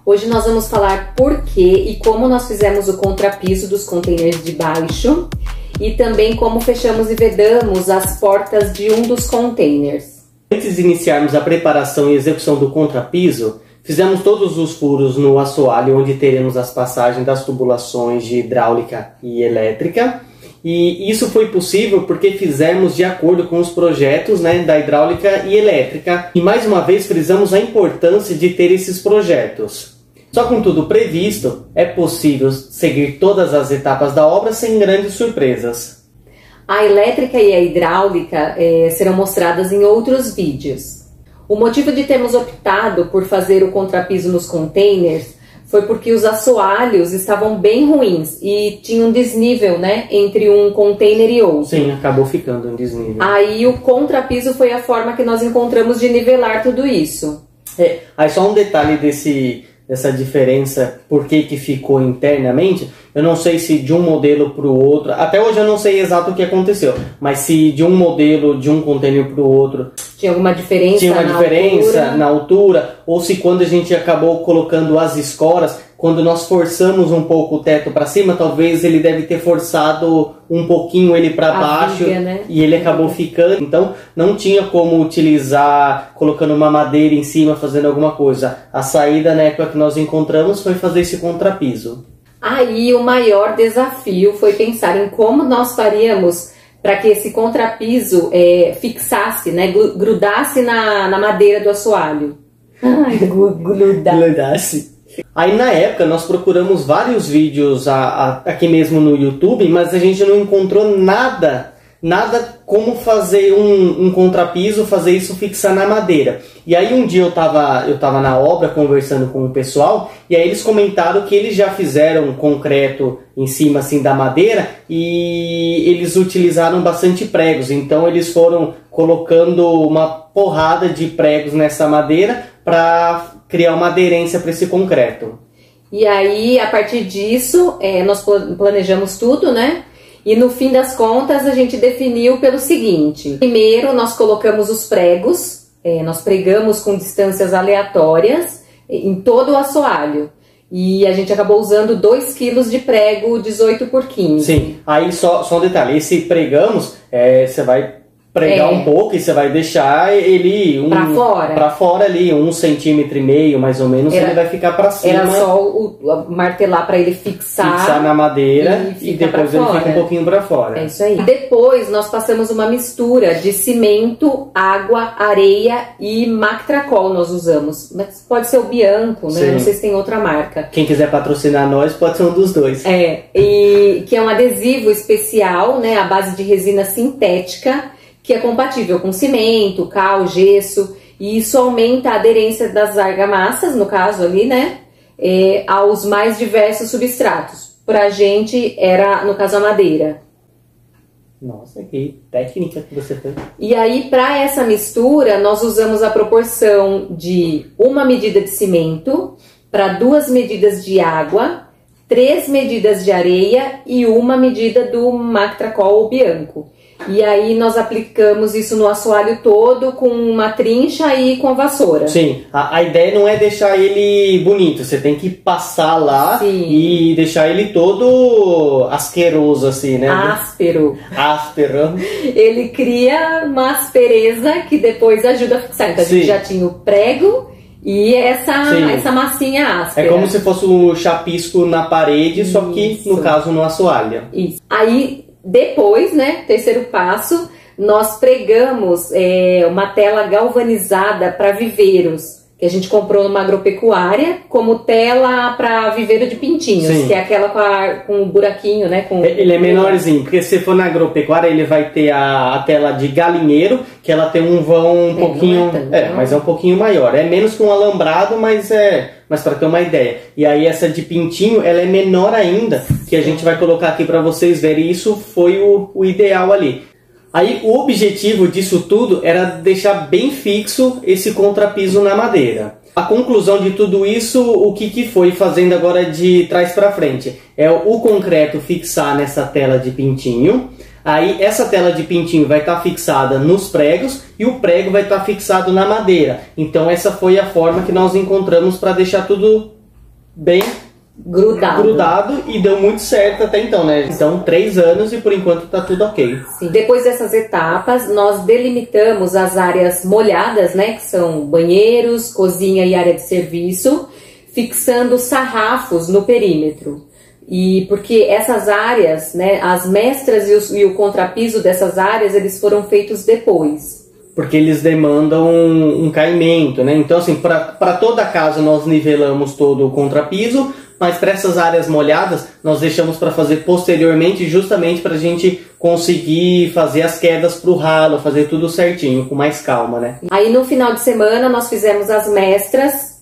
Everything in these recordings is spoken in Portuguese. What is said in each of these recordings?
Hoje nós vamos falar por que e como nós fizemos o contrapiso dos containers de baixo e também como fechamos e vedamos as portas de um dos containers. Antes de iniciarmos a preparação e execução do contrapiso, fizemos todos os furos no assoalho onde teremos as passagens das tubulações de hidráulica e elétrica. E isso foi possível porque fizemos de acordo com os projetos, da hidráulica e elétrica. E mais uma vez frisamos a importância de ter esses projetos. Só com tudo previsto, é possível seguir todas as etapas da obra sem grandes surpresas. A elétrica e a hidráulica serão mostradas em outros vídeos. O motivo de termos optado por fazer o contrapiso nos containers foi porque os assoalhos estavam bem ruins e tinha um desnível, entre um container e outro. Sim, acabou ficando um desnível. Aí o contrapiso foi a forma que nós encontramos de nivelar tudo isso. Aí só um detalhe dessa diferença, por que ficou internamente, eu não sei se de um modelo para o outro, até hoje eu não sei exato o que aconteceu, mas se de um modelo, de um container para o outro, tinha alguma diferença, na altura, ou se quando a gente acabou colocando as escoras, quando nós forçamos um pouco o teto para cima, talvez ele deve ter forçado um pouquinho ele para baixo, viga, e ele acabou ficando. Então não tinha como utilizar colocando uma madeira em cima, fazendo alguma coisa. A saída na época que nós encontramos foi fazer esse contrapiso. Aí o maior desafio foi pensar em como nós faríamos para que esse contrapiso fixasse, grudasse na madeira do assoalho. Ai, grudasse. Aí na época nós procuramos vários vídeos aqui mesmo no YouTube, mas a gente não encontrou nada como fazer um contrapiso, fazer isso fixar na madeira. E aí um dia eu tava na obra conversando com o pessoal, e aí eles comentaram que eles já fizeram concreto em cima assim da madeira e eles utilizaram bastante pregos. Então eles foram colocando uma porrada de pregos nessa madeira para criar uma aderência para esse concreto. E aí a partir disso nós planejamos tudo, E no fim das contas a gente definiu pelo seguinte: primeiro nós colocamos os pregos, nós pregamos com distâncias aleatórias em todo o assoalho. E a gente acabou usando 2 kg de prego 18 por 15. Sim, aí só um detalhe, esse pregamos, você vai pregar um pouco e você vai deixar ele pra fora ali, 1,5 cm mais ou menos, ele vai ficar pra cima. Era só martelar pra ele fixar na madeira e depois ele fica um pouquinho pra fora. É isso aí. Depois nós passamos uma mistura de cimento, água, areia e Mactracol nós usamos. Mas pode ser o Bianco, Não sei se tem outra marca. Quem quiser patrocinar nós pode ser um dos dois. E que é um adesivo especial, à base de resina sintética, que é compatível com cimento, cal, gesso, e isso aumenta a aderência das argamassas, no caso ali, aos mais diversos substratos. Pra gente era, no caso, a madeira. Nossa, que técnica que você fez. E aí, para essa mistura, nós usamos a proporção de 1 medida de cimento para 2 medidas de água, 3 medidas de areia e 1 medida do Mactracol ou Bianco. E aí nós aplicamos isso no assoalho todo com uma trincha e com a vassoura. Sim, a ideia não é deixar ele bonito, você tem que passar lá e deixar ele todo asqueroso assim, Áspero. Ele cria uma aspereza que depois ajuda a fixar. Então a gente já tinha o prego e essa massinha áspera. É como se fosse um chapisco na parede, só que no caso no assoalho. Isso. Aí depois, terceiro passo, nós pregamos uma tela galvanizada para viveiros, que a gente comprou numa agropecuária, como tela para viveiro de pintinhos, que é aquela com um buraquinho, Ele é menorzinho, porque se for na agropecuária ele vai ter a tela de galinheiro, que ela tem um vão um pouquinho... mas é um pouquinho maior. É menos que um alambrado, mas para ter uma ideia. E aí essa de pintinho, ela é menor ainda, que a gente vai colocar aqui para vocês verem. Isso foi o ideal ali. Aí o objetivo disso tudo era deixar bem fixo esse contrapiso na madeira. A conclusão de tudo isso, o que foi fazendo agora de trás para frente? É o concreto fixar nessa tela de pintinho. Aí essa tela de pintinho vai estar fixada nos pregos e o prego vai estar fixado na madeira. Então essa foi a forma que nós encontramos para deixar tudo bem grudado e deu muito certo até então, né? Então 3 anos e por enquanto tá tudo ok. Sim. Depois dessas etapas, nós delimitamos as áreas molhadas, né? Que são banheiros, cozinha e área de serviço, fixando sarrafos no perímetro. E porque essas áreas, né? As mestras e o contrapiso dessas áreas, eles foram feitos depois. Porque eles demandam um caimento, né? Então, assim, para toda a casa nós nivelamos todo o contrapiso, mas para essas áreas molhadas nós deixamos para fazer posteriormente, justamente para a gente conseguir fazer as quedas para o ralo, fazer tudo certinho, com mais calma, né? Aí no final de semana nós fizemos as mestras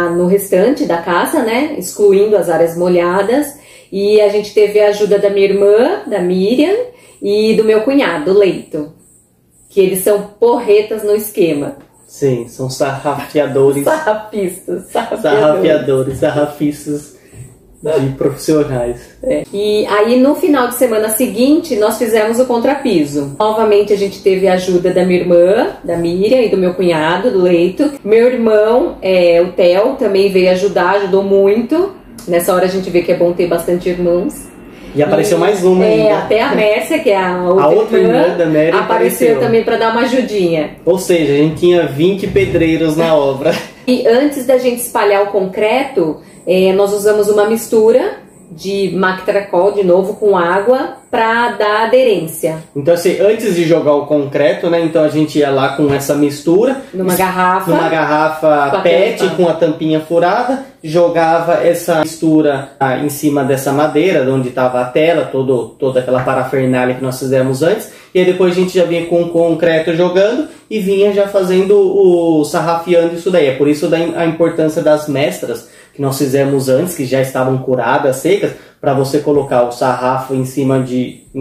no restante da casa, né? Excluindo as áreas molhadas, e a gente teve a ajuda da minha irmã, da Miriam, e do meu cunhado, Leito, que eles são porretas no esquema. Sim, são sarrafistas de profissionais. E aí no final de semana seguinte nós fizemos o contrapiso. Novamente a gente teve a ajuda da minha irmã, da Miriam, e do meu cunhado, do Leito. Meu irmão, o Theo, também veio ajudar, ajudou muito. Nessa hora a gente vê que é bom ter bastante irmãos. E apareceu mais uma ainda. Até a Mércia, que é a outra irmã da Mary, apareceu também para dar uma ajudinha. Ou seja, a gente tinha 20 pedreiros na obra. E antes da gente espalhar o concreto, nós usamos uma mistura de Mactracol, de novo, com água, para dar aderência. Então, assim, antes de jogar o concreto, né? Então a gente ia lá com essa mistura. Numa garrafa PET com a tampinha furada. Jogava essa mistura em cima dessa madeira, onde estava a tela, toda aquela parafernália que nós fizemos antes. E aí depois a gente já vinha com o concreto jogando e vinha já fazendo sarrafiando isso daí. É por isso a importância das mestras que nós fizemos antes, que já estavam curadas, secas, para você colocar o sarrafo em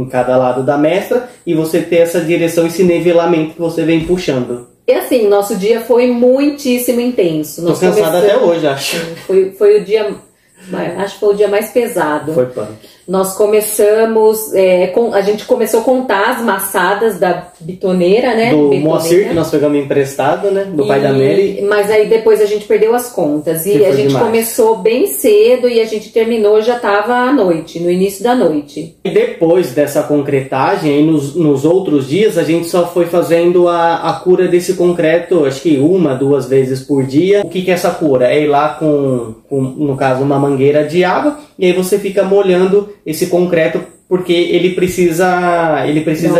cada lado da mestra e você ter essa direção, esse nivelamento que você vem puxando. E assim, nosso dia foi muitíssimo intenso. Tô cansado até hoje, acho. Foi o dia, acho que foi o dia mais pesado. Foi punk. Nós começamos, a gente começou a contar as maçadas da bitoneira, né? Do Moacir, que nós pegamos emprestado, né? Do pai da Mary. Mas aí depois a gente perdeu as contas. E a gente começou bem cedo e a gente terminou, já estava à noite, no início da noite. E depois dessa concretagem, aí nos outros dias, a gente só foi fazendo a cura desse concreto, acho que 1, 2 vezes por dia. O que é essa cura? É ir lá com, no caso, uma mangueira de água, e aí você fica molhando esse concreto, porque ele precisa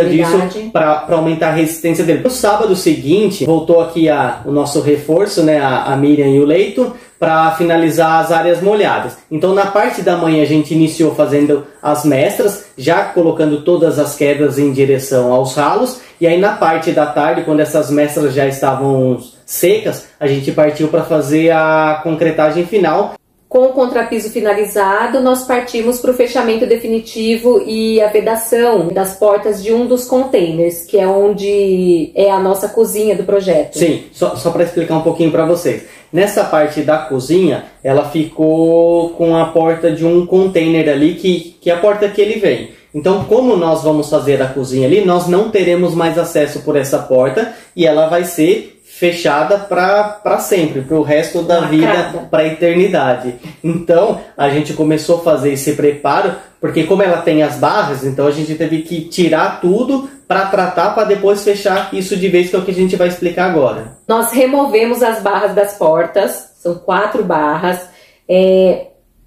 disso para aumentar a resistência dele. No sábado seguinte, voltou aqui o nosso reforço, né, a Miriam e o Leito, para finalizar as áreas molhadas. Então na parte da manhã a gente iniciou fazendo as mestras, já colocando todas as quedas em direção aos ralos, e aí na parte da tarde, quando essas mestras já estavam secas, a gente partiu para fazer a concretagem final. Com o contrapiso finalizado, nós partimos para o fechamento definitivo e a vedação das portas de um dos containers, que é onde é a nossa cozinha do projeto. Sim, só para explicar um pouquinho para vocês. Nessa parte da cozinha, ela ficou com a porta de um container ali, que é a porta que ele vem. Então, como nós vamos fazer a cozinha ali, nós não teremos mais acesso por essa porta e ela vai ser fechada para sempre, para o resto da vida, para a eternidade. Então, a gente começou a fazer esse preparo, porque como ela tem as barras, então a gente teve que tirar tudo para tratar, para depois fechar isso de vez, que é o que a gente vai explicar agora. Nós removemos as barras das portas, são 4 barras,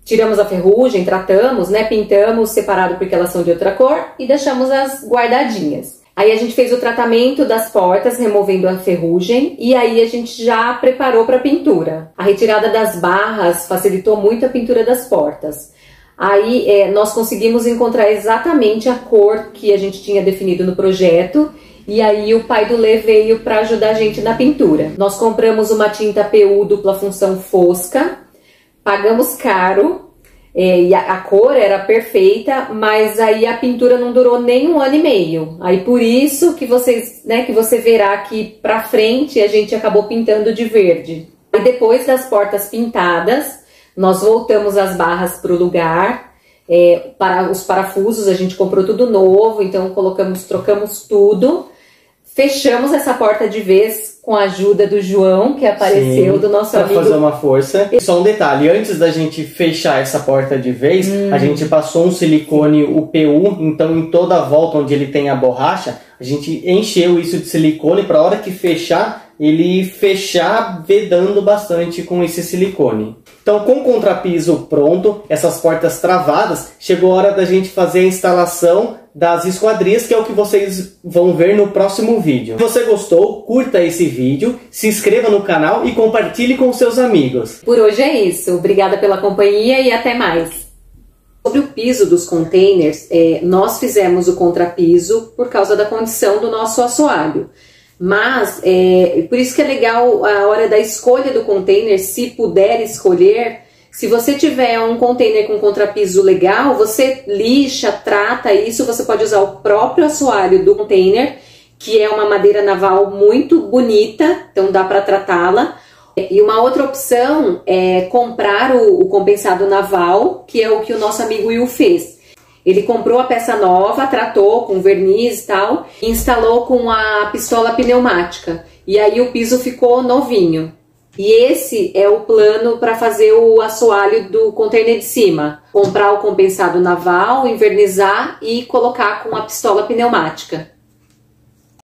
tiramos a ferrugem, tratamos, né, pintamos separado porque elas são de outra cor e deixamos as guardadinhas. Aí a gente fez o tratamento das portas, removendo a ferrugem, e aí a gente já preparou para a pintura. A retirada das barras facilitou muito a pintura das portas. Aí nós conseguimos encontrar exatamente a cor que a gente tinha definido no projeto, e aí o pai do Lê veio para ajudar a gente na pintura. Nós compramos uma tinta PU dupla função fosca, pagamos caro, e a cor era perfeita, mas aí a pintura não durou nem 1 ano e meio. Aí por isso que que você verá aqui pra frente a gente acabou pintando de verde. E depois das portas pintadas, nós voltamos as barras para o lugar. Para os parafusos a gente comprou tudo novo, então trocamos tudo. Fechamos essa porta de vez com a ajuda do João, que apareceu, sim, do nosso amigo. Pra fazer uma força. E só um detalhe, antes da gente fechar essa porta de vez, a gente passou um silicone UPU, então em toda a volta onde ele tem a borracha, a gente encheu isso de silicone para a hora que fechar, ele fechar vedando bastante com esse silicone. Então, com o contrapiso pronto, essas portas travadas, chegou a hora da gente fazer a instalação das esquadrias, que é o que vocês vão ver no próximo vídeo. Se você gostou, curta esse vídeo, se inscreva no canal e compartilhe com seus amigos. Por hoje é isso. Obrigada pela companhia e até mais. Sobre o piso dos containers, nós fizemos o contrapiso por causa da condição do nosso assoalho. Mas, por isso que é legal a hora da escolha do container, se puder escolher, se você tiver um container com contrapiso legal, você lixa, trata isso, você pode usar o próprio assoalho do container, que é uma madeira naval muito bonita, então dá para tratá-la. E uma outra opção é comprar o compensado naval, que é o que o nosso amigo Will fez. Ele comprou a peça nova, tratou com verniz e tal, e instalou com a pistola pneumática. E aí o piso ficou novinho. E esse é o plano para fazer o assoalho do container de cima. Comprar o compensado naval, invernizar e colocar com a pistola pneumática.